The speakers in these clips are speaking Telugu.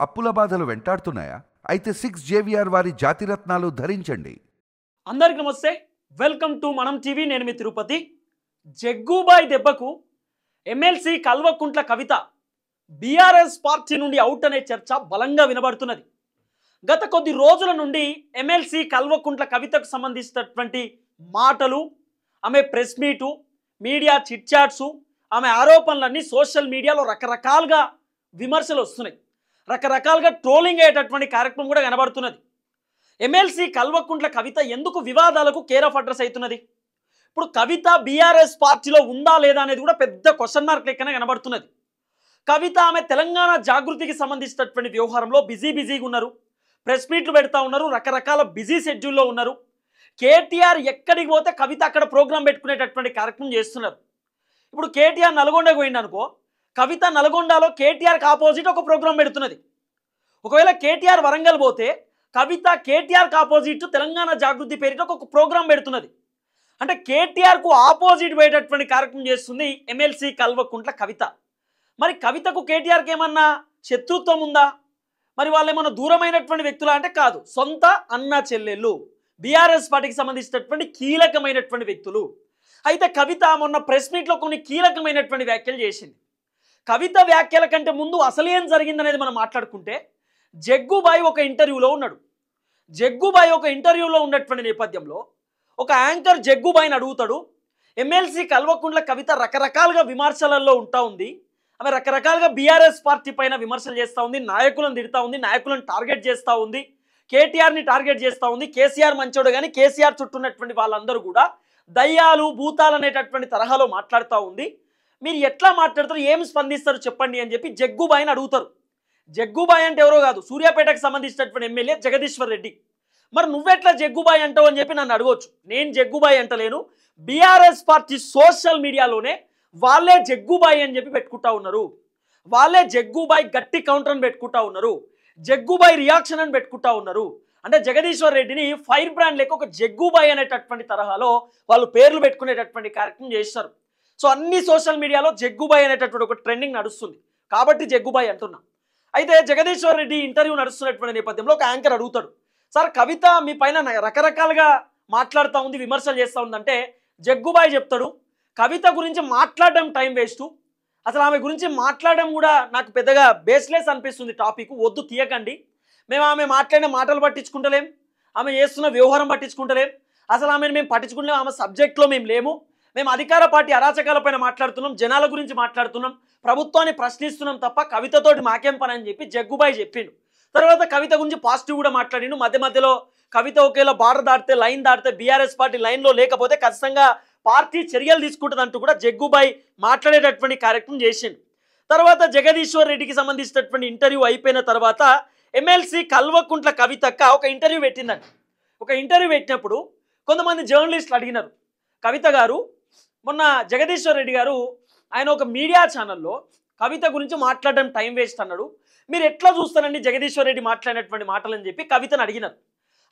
అప్పుల బాధలు వెంటాడుతున్నాయా? అయితే 6 జేవిఆర్ వారి జాతిరత్నాలు ధరించండి. అందరికి నమస్తే, వెల్కమ్ టు మనం టీవీ. నేను మీ తిరుపతి. జగ్గుబాయ్ దెబ్బకు MLC Kalvakuntla Kavitha BRS party నుండి అవుట్ అనే చర్చ బలంగా వినబడుతున్నది. గత కొద్ది రోజుల నుండి ఎమ్మెల్సీ కల్వకుంట్ల కవితకు సంబంధించినటువంటి మాటలు, ఆమె press meet, media chit chats, ఆమె ఆరోపణలన్నీ సోషల్ మీడియాలో రకరకాలుగా విమర్శలు వస్తున్నాయి. రకరకాలుగా ట్రోలింగ్ అయ్యేటటువంటి కార్యక్రమం కూడా కనబడుతున్నది. ఎమ్మెల్సీ కల్వకుంట్ల కవిత ఎందుకు వివాదాలకు కేర్ ఆఫ్ అడ్రస్ అవుతున్నది? ఇప్పుడు కవిత బీఆర్ఎస్ పార్టీలో ఉందా లేదా అనేది కూడా పెద్ద క్వశ్చన్ మార్క్ లెక్కనే కనబడుతున్నది. కవిత ఆమె తెలంగాణ జాగృతికి సంబంధించినటువంటి వ్యవహారంలో బిజీగా ఉన్నారు. ప్రెస్ మీట్లు పెడతా ఉన్నారు, రకరకాల బిజీ షెడ్యూల్లో ఉన్నారు. కేటీఆర్ ఎక్కడికి పోతే కవిత అక్కడ ప్రోగ్రాం పెట్టుకునేటటువంటి కార్యక్రమం చేస్తున్నారు. ఇప్పుడు కేటీఆర్ నల్గొండకు పోయింది అనుకో, కవిత నల్గొండలో కేటీఆర్కి ఆపోజిట్ ఒక ప్రోగ్రాం పెడుతున్నది. ఒకవేళ కేటీఆర్ వరంగల్ పోతే కవిత కేటీఆర్కి ఆపోజిట్ తెలంగాణ జాగృతి పేరిట ఒక ప్రోగ్రాం పెడుతున్నది. అంటే కేటీఆర్కు ఆపోజిట్ పోయేటటువంటి కార్యక్రమం చేస్తుంది ఎమ్మెల్సీ కల్వకుంట్ల కవిత. మరి కవితకు కేటీఆర్కి ఏమన్నా శత్రుత్వం ఉందా? మరి వాళ్ళు ఏమన్నా దూరమైనటువంటి వ్యక్తులా అంటే కాదు, సొంత అన్న చెల్లెళ్ళు, బీఆర్ఎస్ పార్టీకి సంబంధించినటువంటి కీలకమైనటువంటి వ్యక్తులు. అయితే కవిత మొన్న ప్రెస్ మీట్లో కొన్ని కీలకమైనటువంటి వ్యాఖ్యలు చేసింది. కవిత వ్యాఖ్యల కంటే ముందు అసలు ఏం జరిగిందనేది మనం మాట్లాడుకుంటే, జగ్గుబాయ్ ఒక ఇంటర్వ్యూలో ఉన్నాడు. జగ్గుబాయ్ ఒక ఇంటర్వ్యూలో ఉన్నటువంటి నేపథ్యంలో ఒక యాంకర్ జగ్గుబాయ్ని అడుగుతాడు, ఎమ్మెల్సీ కల్వకుంట్ల కవిత రకరకాలుగా విమర్శలలో ఉంటా ఉంది, ఆమె రకరకాలుగా బీఆర్ఎస్ పార్టీ పైన విమర్శలు చేస్తూ ఉంది, నాయకులను తిడతా ఉంది, నాయకులను టార్గెట్ చేస్తూ ఉంది, కేటీఆర్ని టార్గెట్ చేస్తూ ఉంది. కేసీఆర్ మంచోడు కానీ కేసీఆర్ చుట్టూ ఉన్నటువంటి వాళ్ళందరూ కూడా దయ్యాలు భూతాలు అనేటటువంటి తరహాలో మాట్లాడుతూ ఉంది. మీరు ఎట్లా మాట్లాడతారు, ఏం స్పందిస్తారు చెప్పండి అని చెప్పి జగ్గుబాయ్ని అడుగుతారు. జగ్గుబాయ్ అంటే ఎవరో కాదు, సూర్యాపేటకు సంబంధించినటువంటి ఎమ్మెల్యే జగదీశ్వర్ రెడ్డి. మరి నువ్వెట్లా జగ్గుబాయ్ అంటావు అని చెప్పి నన్ను అడగవచ్చు. నేను జగ్గుబాయ్ అంటలేను, బీఆర్ఎస్ పార్టీ సోషల్ మీడియాలోనే వాళ్ళే జగ్గుబాయ్ అని చెప్పి పెట్టుకుంటా ఉన్నారు. వాళ్ళే జగ్గుబాయ్ గట్టి కౌంటర్ అని పెట్టుకుంటా ఉన్నారు, జగ్గుబాయ్ రియాక్షన్ అని పెట్టుకుంటా ఉన్నారు. అంటే జగదీశ్వర్ రెడ్డిని ఫైర్ బ్రాండ్ లేక ఒక జగ్గుబాయ్ అనేటటువంటి తరహాలో వాళ్ళు పేర్లు పెట్టుకునేటటువంటి కార్యక్రమం చేస్తారు. సో అన్ని సోషల్ మీడియాలో జగ్గుబాయ్ అనేటటువంటి ఒక ట్రెండింగ్ నడుస్తుంది కాబట్టి జగ్గుబాయ్ అంటున్నా. అయితే జగదీశ్వర్ రెడ్డి ఇంటర్వ్యూ నడుస్తున్నటువంటి నేపథ్యంలో ఒక యాంకర్ అడుగుతాడు, సార్ కవిత మీ పైన రకరకాలుగా మాట్లాడుతూ ఉంది, విమర్శలు చేస్తూ ఉందంటే జగ్గుబాయ్ చెప్తాడు, కవిత గురించి మాట్లాడడం టైం వేస్ట్, అసలు ఆమె గురించి మాట్లాడడం కూడా నాకు పెద్దగా బేస్లెస్ అనిపిస్తుంది, టాపిక్ వద్దు తీయకండి, మేము ఆమె మాట్లాడిన మాటలు పట్టించుకుంటలేం, ఆమె చేస్తున్న వ్యవహారం పట్టించుకుంటలేం, అసలు ఆమెను మేము పట్టించుకుంటలేం, ఆమె సబ్జెక్ట్లో మేము లేము, మేము అధికార పార్టీ అరాచకాలపైన మాట్లాడుతున్నాం, జనాల గురించి మాట్లాడుతున్నాం, ప్రభుత్వాన్ని ప్రశ్నిస్తున్నాం తప్ప కవితతోటి మాకేం పని అని చెప్పి జగ్గుబాయ్ చెప్పిండు. తర్వాత కవిత గురించి పాజిటివ్ కూడా మాట్లాడిండు. మధ్యలో కవిత ఒకేలా బార్డర్ దాటితే, లైన్ దాటితే, బీఆర్ఎస్ పార్టీ లైన్లో లేకపోతే ఖచ్చితంగా పార్టీ చర్యలు తీసుకుంటుంది అంటూ కూడా జగ్గుబాయ్ మాట్లాడేటటువంటి కార్యక్రమం చేసిండు. తర్వాత జగదీశ్వర్ రెడ్డికి సంబంధించినటువంటి ఇంటర్వ్యూ అయిపోయిన తర్వాత ఎమ్మెల్సీ కల్వకుంట్ల కవితక్క ఒక ఇంటర్వ్యూ పెట్టిందండి. ఒక ఇంటర్వ్యూ పెట్టినప్పుడు కొంతమంది జర్నలిస్టులు అడిగినారు, కవిత గారు మొన్న జగదీశ్వర్ రెడ్డి గారు ఆయన ఒక మీడియా ఛానల్లో కవిత గురించి మాట్లాడడం టైం వేస్ట్ అన్నాడు, మీరు ఎట్లా చూస్తారండి జగదీశ్వర్ రెడ్డి మాట్లాడినటువంటి మాటలని చెప్పి కవితను అడిగినారు.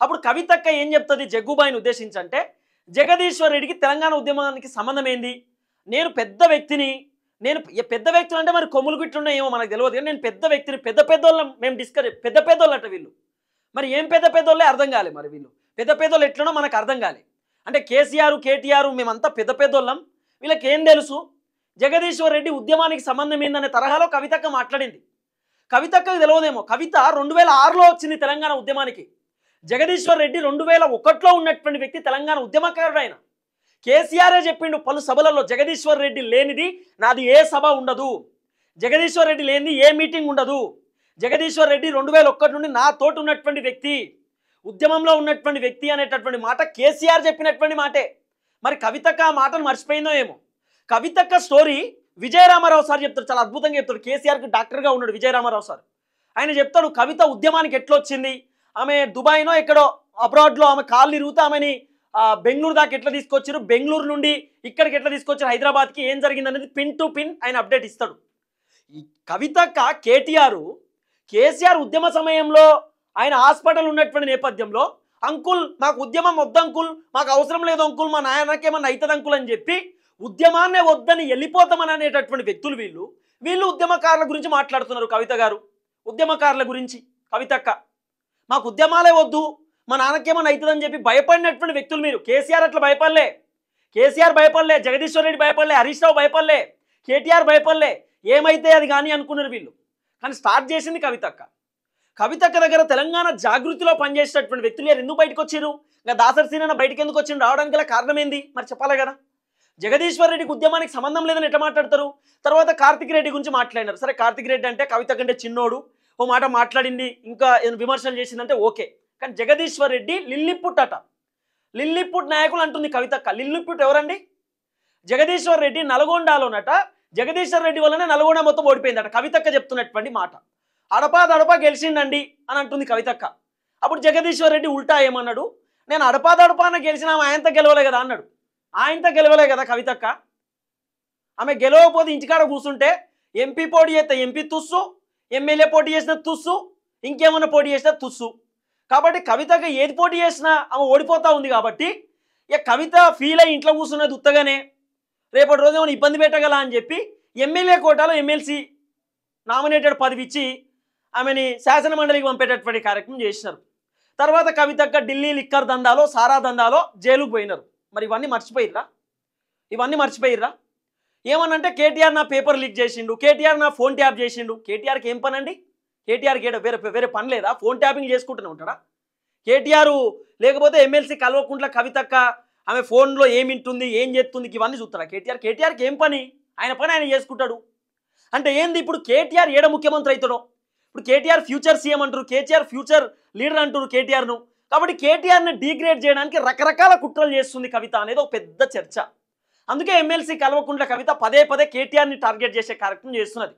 అప్పుడు కవితక్క ఏం చెప్తుంది జగ్గుబాయ్ని ఉద్దేశించి అంటే, జగదీశ్వర్ రెడ్డికి తెలంగాణ ఉద్యమానికి సంబంధం ఏంది, నేను పెద్ద వ్యక్తిని, నేను పెద్ద వ్యక్తులు అంటే మరి కొమ్ములు గిట్లున్నాయి ఏమో మనకు తెలియదు కానీ నేను పెద్ద వ్యక్తిని, పెద్దోళ్ళం మేము డిస్కస్, పెద్దోళ్ళు అట వీళ్ళు, మరి ఏం పెద్దోళ్ళే అర్థం కాలే, మరి వీళ్ళు పెద్దోళ్ళు ఎట్లనో మనకు అర్థం కాలే, అంటే కేసీఆర్ కేటీఆర్ మేమంతా పెద్దోళ్ళం, వీళ్ళకి ఏం తెలుసు, జగదీశ్వర్ రెడ్డి ఉద్యమానికి సంబంధం ఏందనే తరహాలో కవితక్క మాట్లాడింది. కవితక్కకు తెలియదేమో, కవిత 2006లో వచ్చింది తెలంగాణ ఉద్యమానికి, జగదీశ్వర్ రెడ్డి 2001లో ఉన్నటువంటి వ్యక్తి, తెలంగాణ ఉద్యమకారుడు ఆయన. కేసీఆరే చెప్పిండు పలు సభలలో, జగదీశ్వర్ రెడ్డి లేనిది నాది ఏ సభ ఉండదు, జగదీశ్వర్ రెడ్డి లేనిది ఏ మీటింగ్ ఉండదు, జగదీశ్వర్ రెడ్డి 2001 నుండి నా తోటి ఉన్నటువంటి వ్యక్తి, ఉద్యమంలో ఉన్నటువంటి వ్యక్తి అనేటటువంటి మాట కేసీఆర్ చెప్పినటువంటి మాటే. మరి కవితక్క ఆ మాటను మర్చిపోయిందో ఏమో. కవితక్క స్టోరీ విజయరామారావు సార్ చెప్తాడు, చాలా అద్భుతంగా చెప్తాడు. కేసీఆర్కి డాక్టర్గా ఉన్నాడు విజయరామారావు సార్. ఆయన చెప్తాడు కవిత ఉద్యమానికి ఎట్లా వచ్చింది, ఆమె దుబాయ్నో ఎక్కడో అబ్రాడ్లో ఆమె కాళ్ళు ఇరుగుతా ఆమెని బెంగళూరు దాకా ఎట్లా తీసుకొచ్చారు, బెంగళూరు నుండి ఇక్కడికి ఎట్లా తీసుకొచ్చారు హైదరాబాద్కి, ఏం జరిగింది అనేది పిన్ టు పిన్ ఆయన అప్డేట్ ఇస్తాడు. ఈ కవితక్క కేసీఆర్ ఉద్యమ సమయంలో ఆయన హాస్పిటల్ ఉన్నటువంటి నేపథ్యంలో, అంకుల్ మాకు ఉద్యమం వద్దు అంకుల్, మాకు అవసరం లేదు అంకుల్, మా నాయనకేమన్నా అవుతుంది అంకుల్ అని చెప్పి ఉద్యమాన్నే వద్దని వెళ్ళిపోతామని అనేటటువంటి వ్యక్తులు వీళ్ళు ఉద్యమకారుల గురించి మాట్లాడుతున్నారు. కవిత గారు ఉద్యమకారుల గురించి కవితక్క. మాకు ఉద్యమాలే వద్దు, మా నాన్నకేమన్నా అవుతుందని చెప్పి భయపడినటువంటి వ్యక్తులు మీరు. కేసీఆర్ అట్లా భయపడలే, కేసీఆర్ భయపడలే, జగదీశ్వర్ రెడ్డి భయపడలే, హరీష్ రావు భయపడలే, కేటీఆర్ భయపడలే. ఏమైతే అది కానీ అనుకున్నారు వీళ్ళు. కానీ స్టార్ట్ చేసింది కవితక్క. కవితక్క దగ్గర తెలంగాణ జాగృతిలో పనిచేసేటటువంటి వ్యక్తులు ఎందుకు బయటకు వచ్చారు? ఇంకా దాసరి సీనన్న బయటకు ఎందుకు వచ్చిండు? రావడానికి గల కారణం ఏంది మరి చెప్పాలి కదా. జగదీశ్వర్ రెడ్డికి ఉద్యమానికి సంబంధం లేదని ఎట్లా మాట్లాడతారు? తర్వాత కార్తిక్ రెడ్డి గురించి మాట్లాడినారు. సరే, కార్తిక్ రెడ్డి అంటే కవిత కంటే చిన్నోడు, ఓ మాట మాట్లాడింది, ఇంకా విమర్శలు చేసిందంటే ఓకే. కానీ జగదీశ్వర్ రెడ్డి లిల్లిపుట్ అట, లిల్లిపుట్ నాయకులు అంటుంది కవితక్క. లిల్లిపుట్ ఎవరండి? జగదీశ్వర్ రెడ్డి నల్గొండలోనట. జగదీశ్వర్ రెడ్డి వల్లనే నల్గొండ మొత్తం ఓడిపోయిందట. కవితక్క చెప్తున్నటువంటి మాట. అడపాదడపా గెలిచిండండి అని అంటుంది కవితక్క. అప్పుడు జగదీశ్వర్ రెడ్డి ఉల్టా ఏమన్నాడు? నేను అడపాదడపాన గెలిచిన ఆయనతో గెలవలే కదా అన్నాడు. ఆయనతో గెలవలే కదా కవితక్క. ఆమె గెలవకపోతే ఇంటికాడ కూర్చుంటే ఎంపీ పోటీ చేస్తే ఎంపీ తుస్సు, ఎమ్మెల్యే పోటీ చేసిన తుస్సు, ఇంకేమన్నా పోటీ చేసినా తుస్సు. కాబట్టి కవితకు ఏది పోటీ చేసినా ఆమె ఓడిపోతూ ఉంది. కాబట్టి ఇక కవిత ఫీల్ అయ్యి ఇంట్లో కూర్చున్నది ఉత్తగానే, రేపటి రోజు ఏమైనా ఇబ్బంది పెట్టగల అని చెప్పి ఎమ్మెల్యే కోటాలో ఎమ్మెల్సీ నామినేటెడ్ పదవి ఇచ్చి ఆమెని శాసనమండలికి పంపేటటువంటి కార్యక్రమం చేసినారు. తర్వాత కవితక్క ఢిల్లీ లిక్కర్ దందాలో, సారా దందాలో జైలుకు పోయినారు. మరి ఇవన్నీ మర్చిపోయిర్రా? ఇవన్నీ మర్చిపోయిర్రా? ఏమనంటే కేటీఆర్ నా పేపర్ లీక్ చేసిండు, కేటీఆర్ నా ఫోన్ ట్యాప్ చేసిండు. కేటీఆర్కి ఏం పని అండి? కేటీఆర్కి వేరే పని లేదా? ఫోన్ ట్యాపింగ్ చేసుకుంటూనే ఉంటాడా కేటీఆర్? లేకపోతే ఎమ్మెల్సీ కల్వకుంట్ల కవితక్క ఆమె ఫోన్లో ఏమింటుంది, ఏం చేస్తుంది, ఇవన్నీ చూస్తారా కేటీఆర్? కేటీఆర్కి ఏం పని? ఆయన పని ఆయన చేసుకుంటాడు. అంటే ఏంది ఇప్పుడు కేటీఆర్ ఏడ ముఖ్యమంత్రి అవుతాడో? ఇప్పుడు కేటీఆర్ ఫ్యూచర్ సీఎం అంటారు, కేటీఆర్ ఫ్యూచర్ లీడర్ అంటారు కేటీఆర్ను. కాబట్టి కేటీఆర్ని డీగ్రేడ్ చేయడానికి రకరకాల కుట్రలు చేస్తుంది కవిత అనేది ఒక పెద్ద చర్చ. అందుకే ఎమ్మెల్సీ కల్వకుంట్ల కవిత పదే పదే కేటీఆర్ని టార్గెట్ చేసే కార్యక్రమం చేస్తున్నది.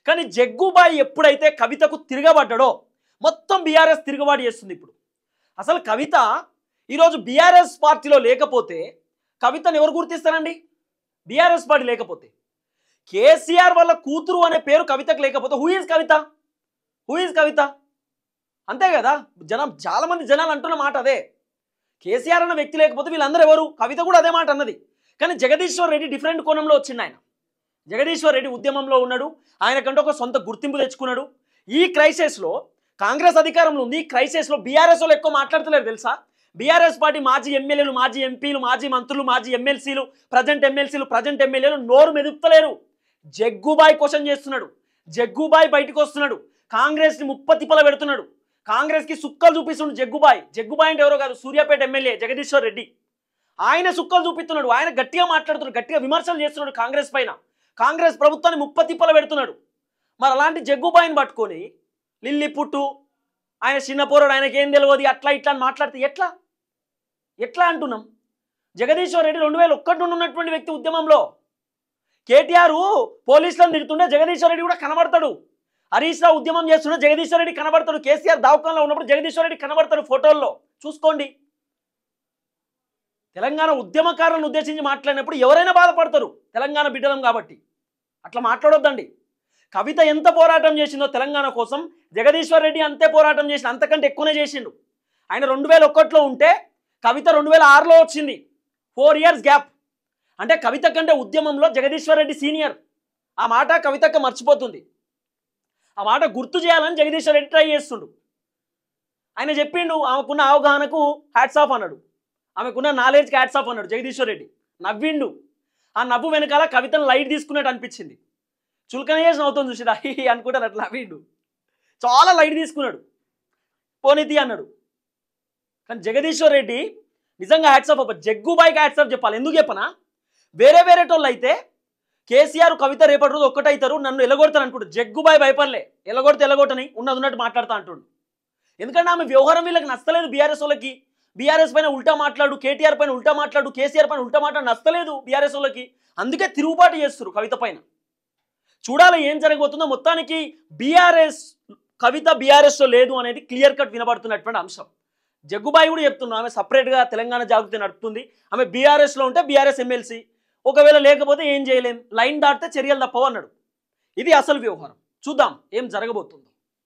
కానీ జగ్గుబాయి ఎప్పుడైతే కవితకు తిరగబడ్డాడో మొత్తం బీఆర్ఎస్ తిరుగుబాటు చేస్తుంది. ఇప్పుడు అసలు కవిత ఈరోజు బీఆర్ఎస్ పార్టీలో లేకపోతే కవితను ఎవరు గుర్తిస్తారండి? బీఆర్ఎస్ పార్టీ లేకపోతే కేసీఆర్ వాళ్ళ కూతురు అనే పేరు కవితకు లేకపోతే who is Kavitha? Who is Kavitha? అంతే కదా. చాలా మంది జనాలు అంటున్న మాట అదే. కేసీఆర్ అన్న వ్యక్తి లేకపోతే వీళ్ళందరూ ఎవరు? కవిత కూడా అదే మాట అన్నది. కానీ జగదీశ్వర్ రెడ్డి డిఫరెంట్ కోణంలో వచ్చిండు. ఆయన జగదీశ్వర్ రెడ్డి ఉద్యమంలో ఉన్నాడు, ఆయనకంటే ఒక సొంత గుర్తింపు తెచ్చుకున్నాడు. ఈ క్రైసిస్లో కాంగ్రెస్ అధికారంలో ఉంది. ఈ క్రైసిస్లో బీఆర్ఎస్ వాళ్ళు ఎక్కువ మాట్లాడతలేరు తెలుసా? బీఆర్ఎస్ పార్టీ మాజీ ఎమ్మెల్యేలు, మాజీ ఎంపీలు, మాజీ మంత్రులు, మాజీ ఎమ్మెల్సీలు, ప్రజెంట్ ఎమ్మెల్యేలు నోరు మెదుపుతలేరు. జగ్గుబాయి క్వశ్చన్ చేస్తున్నాడు, జగ్గుబాయి బయటకు వస్తున్నాడు, కాంగ్రెస్ని ముప్పతిప్పల పెడుతున్నాడు, కాంగ్రెస్కి సుక్కలు చూపిస్తున్నాడు జగ్గుబాయి. జగ్గుబాయి అంటే ఎవరో కాదు, సూర్యాపేట ఎమ్మెల్యే జగదీశ్వర్ రెడ్డి. ఆయన సుక్కలు చూపిస్తున్నాడు, ఆయన గట్టిగా మాట్లాడుతున్నాడు, గట్టిగా విమర్శలు చేస్తున్నాడు కాంగ్రెస్ పైన, కాంగ్రెస్ ప్రభుత్వాన్ని ముప్పతిప్పల పెడుతున్నాడు. మరి అలాంటి జగ్గుబాయిని పట్టుకొని లిల్లీ పుట్టు, ఆయన చిన్న పోరాడు, ఆయనకేం తెలియదు, అట్లా ఇట్లా అని మాట్లాడితే ఎట్లా ఎట్లా అంటున్నాం? జగదీశ్వర్ రెడ్డి 2001 నుండి ఉన్నటువంటి వ్యక్తి ఉద్యమంలో. కేటీఆర్ పోలీసులను తిడుతుంటే జగదీశ్వర్ రెడ్డి కూడా కనబడతాడు. హరీష్ రావు ఉద్యమం చేస్తుంటే జగదీశ్వర్ రెడ్డి కనబడతాడు. కేసీఆర్ దవాఖానలో ఉన్నప్పుడు జగదీశ్వర్ రెడ్డి కనబడతాడు ఫోటోల్లో, చూసుకోండి. తెలంగాణ ఉద్యమకారులను ఉద్దేశించి మాట్లాడినప్పుడు ఎవరైనా బాధపడతారు, తెలంగాణ బిడ్డలం కాబట్టి. అట్లా మాట్లాడొద్దండి. కవిత ఎంత పోరాటం చేసిందో తెలంగాణ కోసం, జగదీశ్వర్ రెడ్డి అంతే పోరాటం చేసిండు, అంతకంటే ఎక్కువనే చేసిండు. ఆయన 2001లో ఉంటే కవిత 2006లో వచ్చింది. 4 years గ్యాప్. అంటే కవిత కంటే ఉద్యమంలో జగదీశ్వర్ రెడ్డి సీనియర్. ఆ మాట కవితక్క మర్చిపోతుంది. ఆ మాట గుర్తు చేయాలని జగదీశ్వర్ రెడ్డి ట్రై చేస్తుండు. ఆయన చెప్పిండు, ఆమెకున్న అవగాహనకు హ్యాట్స్ ఆఫ్ అన్నాడు, ఆమెకున్న నాలెడ్జ్కి హ్యాట్స్ ఆఫ్ అన్నాడు జగదీశ్వర్ రెడ్డి. నవ్విండు. ఆ నవ్వు వెనకాల కవితను లైట్ తీసుకున్నట్టు అనిపించింది. చులకన చేసి నవ్వుతుంది చూసిరా అనుకుంటారు, అట్లా నవ్విండు. చాలా లైట్ తీసుకున్నాడు. పోనీతి అన్నాడు. కానీ జగదీశ్వర్ రెడ్డి నిజంగా హ్యాట్స్ ఆఫ్. జగ్గుబాయికి హ్యాట్స్ ఆఫ్ చెప్పాలి. ఎందుకు చెప్పనా? వేరే టోళ్ళు అయితే కేసీఆర్ కవిత రేపటి రోజు ఒక్కటైతారు, నన్ను ఎలగొడతారు అనుకుంటారు. జగ్గుబాయి భయపడలే, ఎలగొడతని ఉన్నట్టు మాట్లాడుతూ అంటుండు. ఎందుకంటే ఆమె వ్యవహారం వీళ్ళకి నచ్చలేదు. బీఆర్ఎస్ వాళ్ళకి బీఆర్ఎస్ పైన ఉల్టా మాట్లాడు, కేటీఆర్ పైన ఉల్టా మాట్లాడు, కేసీఆర్ పైన ఉల్టా మాట్లాడు నచ్చలేదు బీఆర్ఎస్ వాళ్ళకి. అందుకే తిరుగుబాటు చేస్తారు కవిత పైన. చూడాలి ఏం జరగబోతుందో. మొత్తానికి బీఆర్ఎస్ కవిత బీఆర్ఎస్లో లేదు అనేది క్లియర్ కట్ వినబడుతున్నటువంటి అంశం. జగ్గుబాయి కూడా చెప్తున్నా, ఆమె సపరేట్గా తెలంగాణ జాగృతి నడుపుతుంది, ఆమె బీఆర్ఎస్లో ఉంటే బీఆర్ఎస్ ఎమ్మెల్సీ, ఒకవేళ లేకపోతే ఏం చేయలేం, లైన్ దాటితే చర్యలు తప్పవు అన్నాడు. ఇది అసలు వ్యవహారం. చూద్దాం ఏం జరగబోతుందో.